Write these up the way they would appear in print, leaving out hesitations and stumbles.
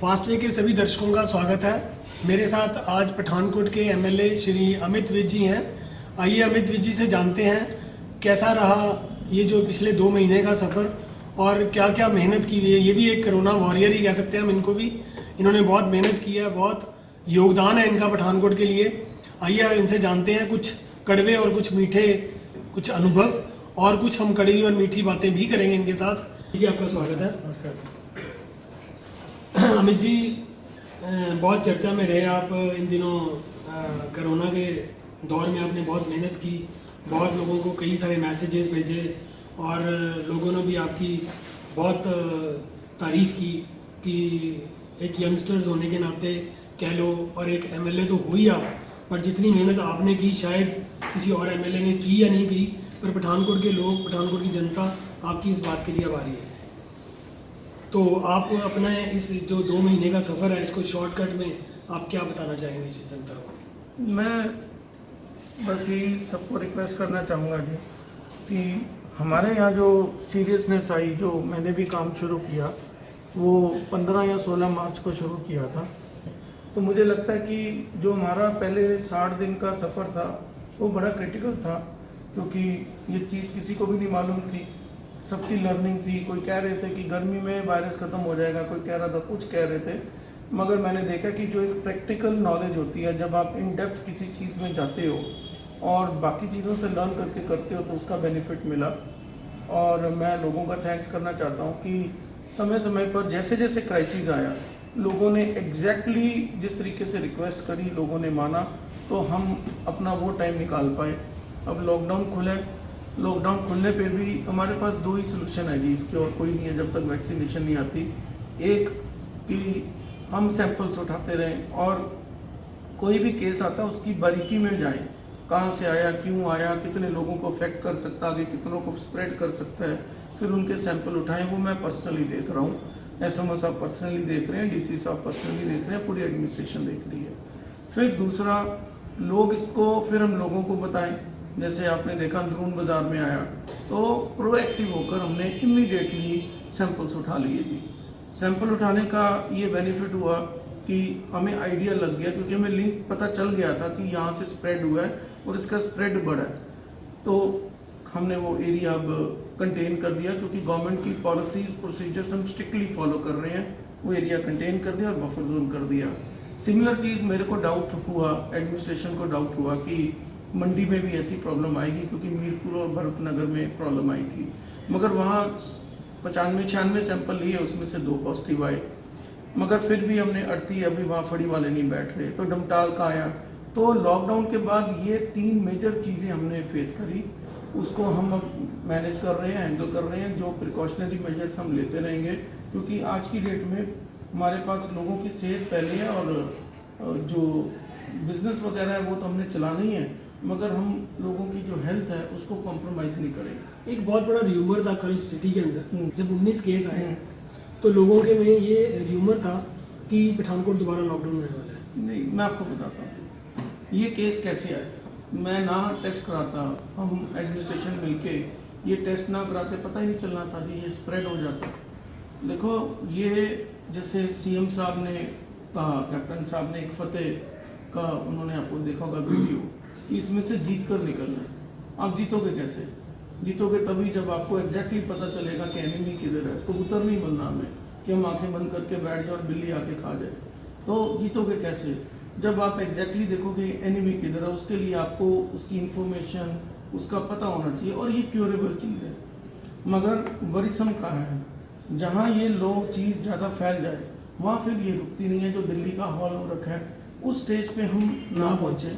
Fast way के सभी दर्शकों का स्वागत है। मेरे साथ आज पठानकोट के एमएलए श्री अमित विज जी हैं। आइए अमित विज जी से जानते हैं कैसा रहा ये जो पिछले 2 महीने का सफ़र और क्या क्या मेहनत की हुई है। ये भी एक कोरोना वॉरियर ही कह सकते हैं हम इनको भी। इन्होंने बहुत मेहनत की है, बहुत योगदान है इनका पठानकोट के लिए। आइए इनसे जानते हैं कुछ कड़वे और कुछ मीठे कुछ अनुभव और कुछ हम कड़वी और मीठी बातें भी करेंगे इनके साथ। जी आपका स्वागत है। अमित जी, बहुत चर्चा में रहे आप इन दिनों। कोरोना के दौर में आपने बहुत मेहनत की, बहुत लोगों को कई सारे मैसेजेस भेजे और लोगों ने भी आपकी बहुत तारीफ़ की कि एक यंगस्टर्स होने के नाते कह लो और एक एमएलए तो हो ही आप, पर जितनी मेहनत आपने की शायद किसी और एमएलए ने की या नहीं की, पर पठानकोट के लोग, पठानकोट की जनता आपकी इस बात के लिए आभारी है। तो आप अपना इस जो 2 महीने का सफ़र है इसको शॉर्टकट में आप क्या बताना चाहेंगे जनता को? मैं बस यही सबको रिक्वेस्ट करना चाहूँगा जी कि हमारे यहाँ जो सीरियसनेस आई, जो मैंने भी काम शुरू किया वो 15 या 16 मार्च को शुरू किया था। तो मुझे लगता है कि जो हमारा पहले 60 दिन का सफ़र था वो बड़ा क्रिटिकल था, क्योंकि ये चीज़ किसी को भी नहीं मालूम थी, सबकी लर्निंग थी। कोई कह रहे थे कि गर्मी में वायरस ख़त्म हो जाएगा, कोई कह रहा था कुछ कह रहे थे, मगर मैंने देखा कि जो एक प्रैक्टिकल नॉलेज होती है, जब आप इन डेप्थ किसी चीज़ में जाते हो और बाकी चीज़ों से लर्न करके करते हो तो उसका बेनिफिट मिला। और मैं लोगों का थैंक्स करना चाहता हूँ कि समय समय पर जैसे जैसे क्राइसिस आया, लोगों ने एग्जैक्टली जिस तरीके से रिक्वेस्ट करी, लोगों ने माना, तो हम अपना वो टाइम निकाल पाए। अब लॉकडाउन खुले, लॉकडाउन खुलने पे भी हमारे पास 2 ही सोल्यूशन है जी, इसके और कोई नहीं है जब तक वैक्सीनेशन नहीं आती। एक कि हम सैंपल्स उठाते रहें और कोई भी केस आता है उसकी बारीकी में जाएं, कहाँ से आया, क्यों आया, कितने लोगों को अफेक्ट कर सकता है, आगे कितनों को स्प्रेड कर सकता है, फिर उनके सैंपल उठाएं। वो मैं पर्सनली देख रहा हूँ, एसएमओ साहब पर्सनली देख रहे हैं, डीसी साहब पर्सनली देख रहे हैं, पूरी एडमिनिस्ट्रेशन देख रही है। फिर दूसरा, लोग इसको फिर हम लोगों को बताएं। जैसे आपने देखा अंदरून बाजार में आया तो प्रोएक्टिव होकर हमने इमीडिएटली सैंपल्स उठा लिए जी। सैंपल उठाने का ये बेनिफिट हुआ कि हमें आइडिया लग गया, क्योंकि हमें लिंक पता चल गया था कि यहाँ से स्प्रेड हुआ है और इसका स्प्रेड बढ़ा है। तो हमने वो एरिया अब कंटेन कर दिया, क्योंकि गवर्नमेंट की पॉलिसीज प्रोसीजर्स हम स्ट्रिक्टली फॉलो कर रहे हैं। वो एरिया कंटेन कर दिया और बफर जोन कर दिया। सिमिलर चीज़ मेरे को डाउट हुआ, एडमिनिस्ट्रेशन को डाउट हुआ कि मंडी में भी ऐसी प्रॉब्लम आएगी, क्योंकि मीरपुर और भरतनगर में प्रॉब्लम आई थी, मगर वहाँ 95-96 सैंपल लिए, उसमें से 2 पॉजिटिव आए। मगर फिर भी हमने अड़ती, अभी वहाँ फड़ी वाले नहीं बैठ रहे, तो डमटाल का आया। तो लॉकडाउन के बाद ये 3 मेजर चीज़ें हमने फेस करी, उसको हम अब मैनेज कर रहे हैं, हैंडल कर रहे हैं। जो प्रिकॉशनरी मेजर्स हम लेते रहेंगे, क्योंकि आज की डेट में हमारे पास लोगों की सेहत पहले है और जो बिजनेस वगैरह है वो तो हमने चलाना ही है, मगर हम लोगों की जो हेल्थ है उसको कॉम्प्रोमाइज़ नहीं करेंगे। एक बहुत बड़ा र्यूमर था कल सिटी के अंदर, जब 19 केस आए तो लोगों के में ये र्यूमर था कि पठानकोट दोबारा लॉकडाउन होने वाला है। नहीं, मैं आपको बताता हूँ ये केस कैसे आए। मैं ना टेस्ट कराता, हम एडमिनिस्ट्रेशन मिलके ये टेस्ट ना कराते, पता ही नहीं चलना था जी, ये स्प्रेड हो जाता। देखो, ये जैसे सीएम साहब ने कहा, कैप्टन साहब ने एक फतेह का, उन्होंने आपको देखा होगा वीडियो, कि इसमें से जीत कर निकलना है। आप जीतोगे कैसे? जीतोगे तभी जब आपको एग्जैक्टली पता चलेगा कि एनिमी किधर है। कबूतर नहीं बनना हमें कि हम आंखें बंद करके बैठ जाए और बिल्ली आके खा जाए। तो जीतोगे कैसे? जब आप एग्जैक्टली देखोगे एनिमी किधर है, उसके लिए आपको उसकी इंफॉर्मेशन, उसका पता होना चाहिए, और ये क्यूरेबल चीज़ है। मगर वरिसम कहाँ है? जहाँ ये लोग चीज़ ज़्यादा फैल जाए वहाँ फिर ये रुकती नहीं है। जो दिल्ली का हॉल हो रखा है, उस स्टेज पे हम ना पहुँचे,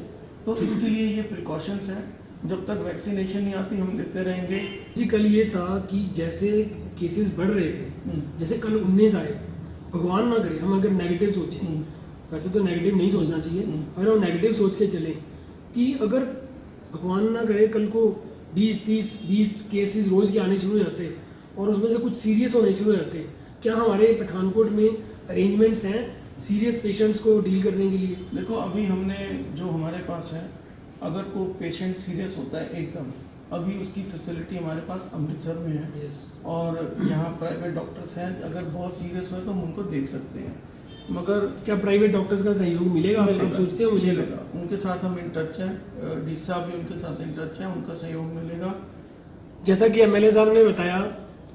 तो इसके लिए ये प्रिकॉशंस हैं। जब तक वैक्सीनेशन नहीं आती हम लेते रहेंगे जी। कल ये था कि जैसे केसेस बढ़ रहे थे, जैसे कल 19 आए, भगवान ना करे हम अगर नेगेटिव सोचें, वैसे तो नेगेटिव नहीं सोचना चाहिए, अगर हम नेगेटिव सोच के चलें कि अगर भगवान ना करे कल को 20 केसेस रोज़ के आने शुरू हो जाते और उसमें से कुछ सीरियस होने शुरू हो जाते, क्या हमारे पठानकोट में अरेंजमेंट्स हैं सीरियस पेशेंट्स को डील करने के लिए? देखो, अभी हमने जो हमारे पास है, अगर कोई पेशेंट सीरियस होता है एकदम, अभी उसकी फैसिलिटी हमारे पास अमृतसर में है। और यहाँ प्राइवेट डॉक्टर्स हैं, अगर बहुत सीरियस हो तो हम उनको देख सकते हैं। मगर क्या प्राइवेट डॉक्टर्स का सहयोग मिलेगा? आप सोचते हो मिलेगा? उनके साथ हम इन टच हैं, डी साहब भी उनके साथ इन टच हैं, उनका सहयोग मिलेगा। जैसा कि एमएलए साहब ने बताया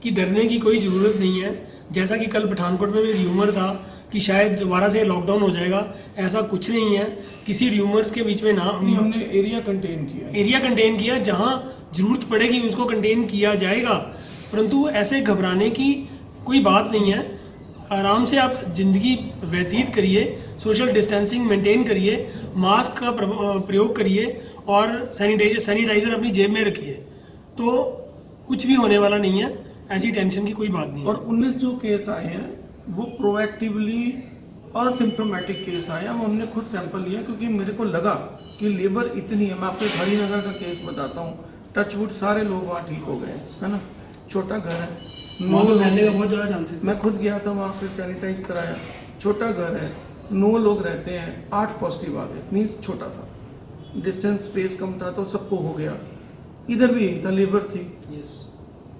कि डरने की कोई ज़रूरत नहीं है। जैसा कि कल पठानकोट में भी र्यूमर था कि शायद दोबारा से लॉकडाउन हो जाएगा, ऐसा कुछ नहीं है। किसी र्यूमर्स के बीच में ना हमने एरिया कंटेन किया, जहां जरूरत पड़ेगी उसको कंटेन किया जाएगा, परंतु ऐसे घबराने की कोई बात नहीं है। आराम से आप ज़िंदगी व्यतीत करिए, सोशल डिस्टेंसिंग मेंटेन करिए, मास्क का प्रयोग करिए और सैनिटाइजर अपनी जेब में रखिए, तो कुछ भी होने वाला नहीं है। ऐसी टेंशन की कोई बात नहीं है। और 19 जो केस आए हैं वो प्रोएक्टिवली असिम्प्टोमेटिक केस आए हैं। हमने खुद सैंपल लिया क्योंकि मेरे को लगा कि लेबर इतनी है। मैं आपको एक हरिनगर का केस बताता हूँ, टचवुड सारे लोग वहाँ ठीक हो गए, है ना। छोटा घर है, वहाँ तो फैलने का बहुत ज़्यादा चांसेस है। मैं खुद गया था वहाँ, फिर सैनिटाइज कराया। छोटा घर है, 9 लोग रहते हैं, 8 पॉजिटिव आ गए, मीन्स छोटा था, डिस्टेंस स्पेस कम था तो सबको हो गया। इधर भी यही था, लेबर थी।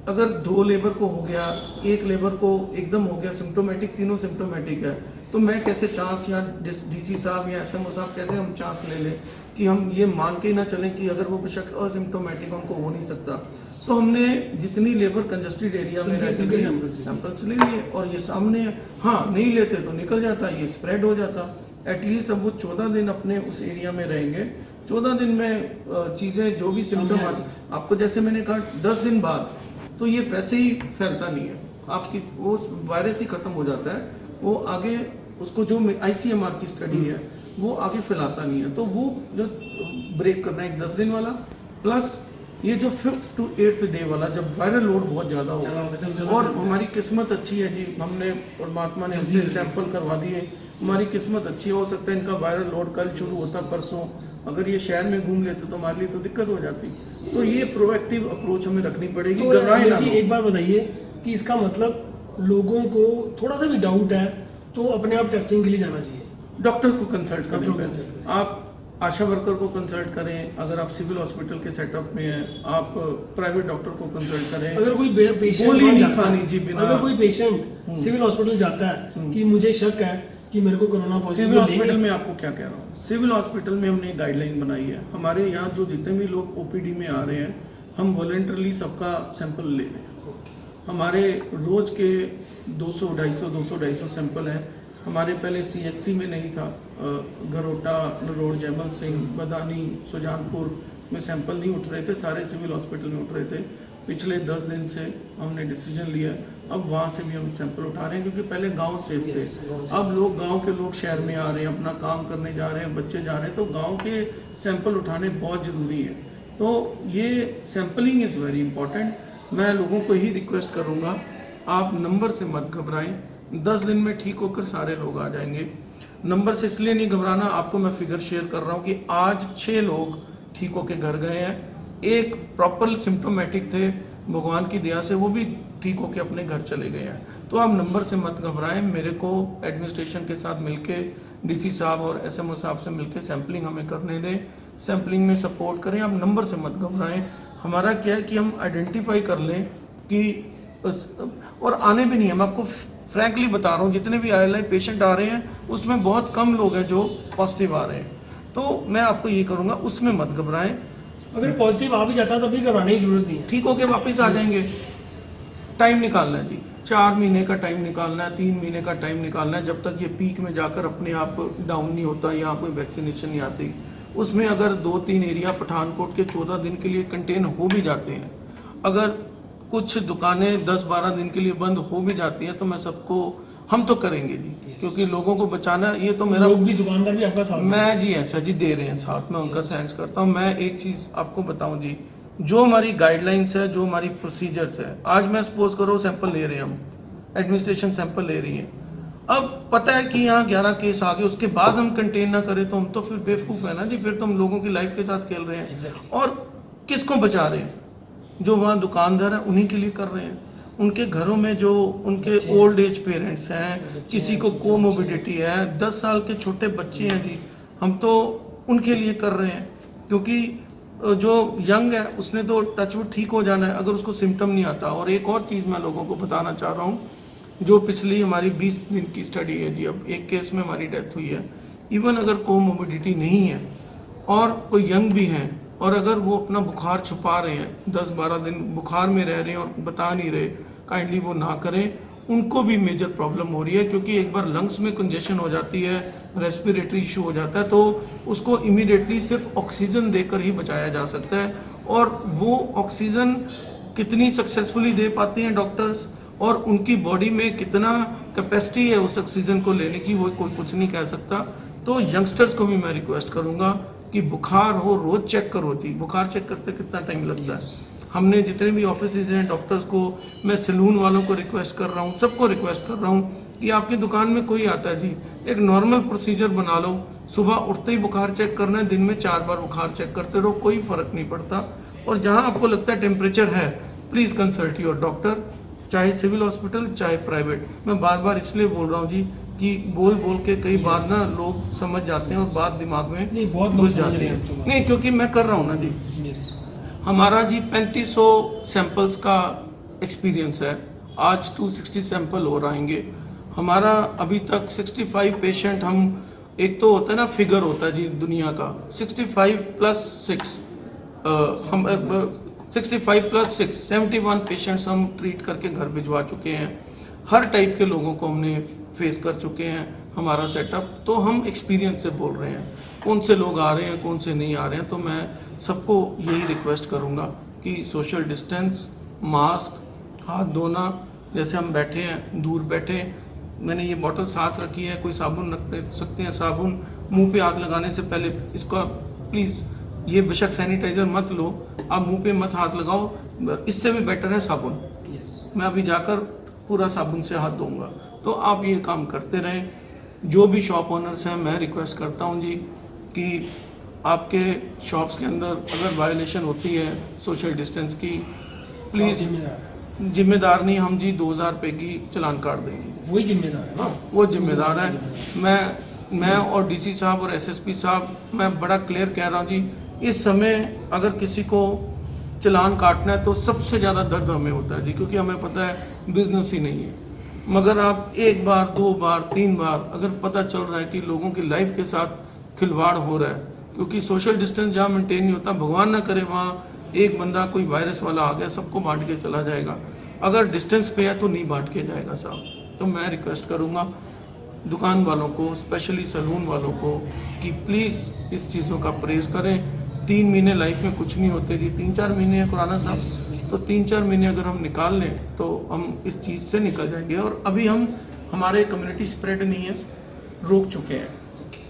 अगर 2 लेबर को हो गया, 1 लेबर को एकदम हो गया सिम्टोमेटिक, तीनों सिम्टोमेटिक है, तो मैं कैसे चांस, या डीसी साहब या एसएमओ साहब कैसे हम चांस ले लें कि हम ये मान के ही ना चलें कि अगर वो बेशक असिम्टोमेटिक उनको हो नहीं सकता। तो हमने जितनी लेबर कंजस्टेड एरिया में रहती थी सैंपल्स ले लिए और ये सामने है। हाँ, नहीं लेते तो निकल जाता, ये स्प्रेड हो जाता। एटलीस्ट अब वो 14 दिन अपने उस एरिया में रहेंगे। 14 दिन में चीज़ें जो भी सिम्टम आपको, जैसे मैंने कहा 10 दिन बाद तो ये वैसे ही फैलता नहीं है, आपकी वो वायरस ही खत्म हो जाता है। वो आगे उसको जो आईसीएमआर की स्टडी है वो आगे फैलाता नहीं है। तो वो जो ब्रेक करना है एक 10 दिन वाला, प्लस ये जो 5th to 8th डे वाला, जब वायरल लोड बहुत ज़्यादा होगा। और हमारी किस्मत अच्छी है जी, हमने परमात्मा ने हमसे सैंपल करवा दिए, हमारी किस्मत अच्छी हो सकता है इनका वायरल लोड कल शुरू होता, परसों। अगर ये शहर में घूम लेते तो हमारे लिए तो दिक्कत हो जाती। तो ये प्रोएक्टिव अप्रोच हमें रखनी पड़ेगी। तो घबराएं ना। एक बार बताइए कि इसका मतलब लोगों को थोड़ा सा भी डाउट है तो अपने आप टेस्टिंग के लिए जाना चाहिए, डॉक्टर को कंसल्ट करें, आप आशा वर्कर को कंसल्ट करें। अगर आप सिविल हॉस्पिटल के सेटअप में हैं, आप प्राइवेट डॉक्टर को कंसल्ट करें। अगर कोई पेशेंट अगर कोई पेशेंट सिविल हॉस्पिटल जाता है कि मुझे शक है कि मेरे को कोरोना पॉजिटिव, सिविल हॉस्पिटल में आपको क्या कह रहा हूँ, सिविल हॉस्पिटल में हमने गाइडलाइन बनाई है। हमारे यहाँ जो जितने भी लोग ओपीडी में आ रहे हैं, हम वॉलंटरली सबका सैंपल ले रहे हैं। हमारे रोज के 200-250 सैंपल हैं। हमारे पहले सीएचसी में नहीं था, गरोटा, नरोड़, जयमल सिंह, बदानी, सुजानपुर में सैंपल नहीं उठ रहे थे, सारे सिविल हॉस्पिटल में उठ रहे थे। पिछले 10 दिन से हमने डिसीजन लिया, अब वहाँ से भी हम सैंपल उठा रहे हैं, क्योंकि पहले गांव से थे, अब लोग गांव के लोग शहर में आ रहे हैं, अपना काम करने जा रहे हैं, बच्चे जा रहे हैं, तो गांव के सैंपल उठाने बहुत ज़रूरी है। तो ये सैंपलिंग इज़ वेरी इंपॉर्टेंट। मैं लोगों को ही रिक्वेस्ट करूँगा, आप नंबर से मत घबराएं। 10 दिन में ठीक होकर सारे लोग आ जाएंगे। नंबर से इसलिए नहीं घबराना, आपको मैं फिगर शेयर कर रहा हूँ कि आज 6 लोग ठीक होकर घर गए हैं। एक प्रॉपर सिम्टोमेटिक थे, भगवान की दया से वो भी ठीक होकर अपने घर चले गए हैं। तो आप नंबर से मत घबराएं। मेरे को एडमिनिस्ट्रेशन के साथ मिलके, डीसी साहब और एसएमओ साहब से मिलके सैंपलिंग हमें करने दें, सैंपलिंग में सपोर्ट करें। आप नंबर से मत घबराएं। हमारा क्या है कि हम आइडेंटिफाई कर लें कि, और आने भी नहीं है, मैं आपको फ्रैंकली बता रहा हूँ, जितने भी ILI पेशेंट आ रहे हैं उसमें बहुत कम लोग हैं जो पॉजिटिव आ रहे हैं। तो मैं आपको ये करूँगा, उसमें मत घबराएं। अगर पॉजिटिव आ भी जाता है तो भी घबराने की जरूरत नहीं है, ठीक होके वापस आ जाएंगे। टाइम निकालना है जी, 4 महीने का टाइम निकालना है, 3 महीने का टाइम निकालना है, जब तक ये पीक में जाकर अपने आप डाउन नहीं होता या कोई वैक्सीनेशन नहीं आती। उसमें अगर 2-3 एरिया पठानकोट के 14 दिन के लिए कंटेन हो भी जाते हैं, अगर कुछ दुकानें 10-12 दिन के लिए बंद हो भी जाती हैं, तो मैं सबको, हम तो करेंगे जी, क्योंकि लोगों को बचाना ये तो मेरा, लोग भी, दुकानदार भी आपका साथ, मैं जी ऐसा जी दे रहे हैं साथ में, उनका थैंक्स करता हूँ। मैं एक चीज़ आपको बताऊँ जी, जो हमारी गाइडलाइंस है, जो हमारी प्रोसीजर्स है, आज मैं सपोज करो सैंपल ले रहे हैं, हम एडमिनिस्ट्रेशन सैंपल ले रही है, अब पता है कि यहाँ 11 केस आ गए, उसके बाद हम कंटेन ना करें तो हम तो फिर बेवकूफ़ है ना जी, फिर तो हम लोगों की लाइफ के साथ खेल रहे हैं। और किसको बचा रहे हैं? जो वहाँ दुकानदार हैं उन्हीं के लिए कर रहे हैं। उनके घरों में जो उनके ओल्ड एज पेरेंट्स हैं, किसी को कोमोबिडिटी है, 10 साल के छोटे बच्चे हैं जी, हम तो उनके लिए कर रहे हैं। क्योंकि जो यंग है उसने तो टचवुड ठीक हो जाना है अगर उसको सिम्टम नहीं आता। और एक और चीज़ मैं लोगों को बताना चाह रहा हूँ जो पिछली हमारी 20 दिन की स्टडी है जी, अब एक केस में हमारी डेथ हुई है। इवन अगर कोमोबिडिटी नहीं है और कोई यंग भी हैं और अगर वो अपना बुखार छुपा रहे हैं, 10-12 दिन बुखार में रह रहे हैं और बता नहीं रहे, काइंडली वो ना करें। उनको भी मेजर प्रॉब्लम हो रही है, क्योंकि एक बार लंग्स में कंजेशन हो जाती है, रेस्पिरेटरी इशू हो जाता है, तो उसको इमीडिएटली सिर्फ ऑक्सीजन देकर ही बचाया जा सकता है। और वो ऑक्सीजन कितनी सक्सेसफुली दे पाते हैं डॉक्टर्स और उनकी बॉडी में कितना कैपेसिटी है उस ऑक्सीजन को लेने की, वो कोई कुछ नहीं कह सकता। तो यंगस्टर्स को भी मैं रिक्वेस्ट करूंगा कि बुखार हो रोज चेक करो जी। बुखार चेक करते कितना टाइम लगता है। हमने जितने भी ऑफिस हैं डॉक्टर्स को, मैं सैलून वालों को रिक्वेस्ट कर रहा हूँ, सबको रिक्वेस्ट कर रहा हूँ कि आपकी दुकान में कोई आता है जी, एक नॉर्मल प्रोसीजर बना लो। सुबह उठते ही बुखार चेक करना है, दिन में 4 बार बुखार चेक करते रहो, कोई फर्क नहीं पड़ता। और जहाँ आपको लगता है टेम्परेचर है, प्लीज कंसल्ट योर डॉक्टर, चाहे सिविल हॉस्पिटल चाहे प्राइवेट। मैं बार बार इसलिए बोल रहा हूँ जी कि बोल बोल के कई बार ना लोग समझ जाते हैं और बात दिमाग में नहीं, बहुत लोग घुस समझ जाती रहे है। हैं तो नहीं, क्योंकि मैं कर रहा हूँ ना जी। यस, हमारा जी 3500 सैंपल्स का एक्सपीरियंस है, आज 260 सैंपल और आएंगे। हमारा अभी तक 65 पेशेंट, हम एक तो होता है ना फिगर होता है जी दुनिया का, 65 प्लस 6 हम 65 प्लस 6 71 पेशेंट्स हम ट्रीट करके घर भिजवा चुके हैं। हर टाइप के लोगों को हमने फेस कर चुके हैं हमारा सेटअप। तो हम एक्सपीरियंस से बोल रहे हैं कौन से लोग आ रहे हैं कौन से नहीं आ रहे हैं। तो मैं सबको यही रिक्वेस्ट करूंगा कि सोशल डिस्टेंस, मास्क, हाथ धोना, जैसे हम बैठे हैं दूर बैठे, मैंने ये बोतल साथ रखी है, कोई साबुन रख सकते हैं, साबुन मुंह पे हाथ लगाने से पहले इसका प्लीज़, ये बेशक सैनिटाइजर मत लो, आप मुंह पे मत हाथ लगाओ, इससे भी बेटर है साबुन। यस, मैं अभी जाकर पूरा साबुन से हाथ धोऊंगा। तो आप ये काम करते रहें। जो भी शॉप ओनर्स हैं, मैं रिक्वेस्ट करता हूँ जी कि आपके शॉप्स के अंदर अगर वायलेशन होती है सोशल डिस्टेंस की, प्लीज़, जिम्मेदार जिम्मेदार नहीं हम जी 2000 रुपये की चालान काट देंगे। वही जिम्मेदार है ना, वो जिम्मेदार है। मैं और डीसी साहब और एसएसपी साहब, मैं बड़ा क्लियर कह रहा हूँ जी, इस समय अगर किसी को चालान काटना है तो सबसे ज़्यादा दर्द हमें होता है जी, क्योंकि हमें पता है बिजनेस ही नहीं है। मगर आप 1 बार 2 बार 3 बार अगर पता चल रहा है कि लोगों की लाइफ के साथ खिलवाड़ हो रहा है, क्योंकि सोशल डिस्टेंस जहाँ मेंटेन नहीं होता, भगवान ना करे वहाँ एक बंदा कोई वायरस वाला आ गया, सबको बांट के चला जाएगा। अगर डिस्टेंस पे है तो नहीं बांट के जाएगा साहब। तो मैं रिक्वेस्ट करूँगा दुकान वालों को, स्पेशली सैलून वालों को, कि प्लीज़ इस चीज़ों का परहेज करें। 3 महीने लाइफ में कुछ नहीं होते जी, 3-4 महीने है खुराना साहब, तो 3-4 महीने अगर हम निकाल लें तो हम इस चीज़ से निकल जाएंगे। और अभी हम हमारे कम्युनिटी स्प्रेड नहीं है, रोक चुके हैं।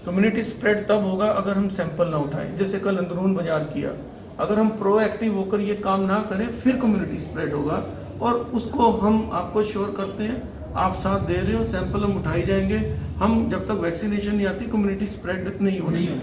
कम्युनिटी स्प्रेड तब होगा अगर हम सैंपल ना उठाएं, जैसे कल अंदरून बाजार किया। अगर हम प्रोएक्टिव होकर ये काम ना करें फिर कम्युनिटी स्प्रेड होगा, और उसको हम आपको श्योर करते हैं, आप साथ दे रहे हो, सैंपल हम उठाए जाएंगे। हम जब तक वैक्सीनेशन नहीं आती कम्युनिटी स्प्रेड नहीं होनी है।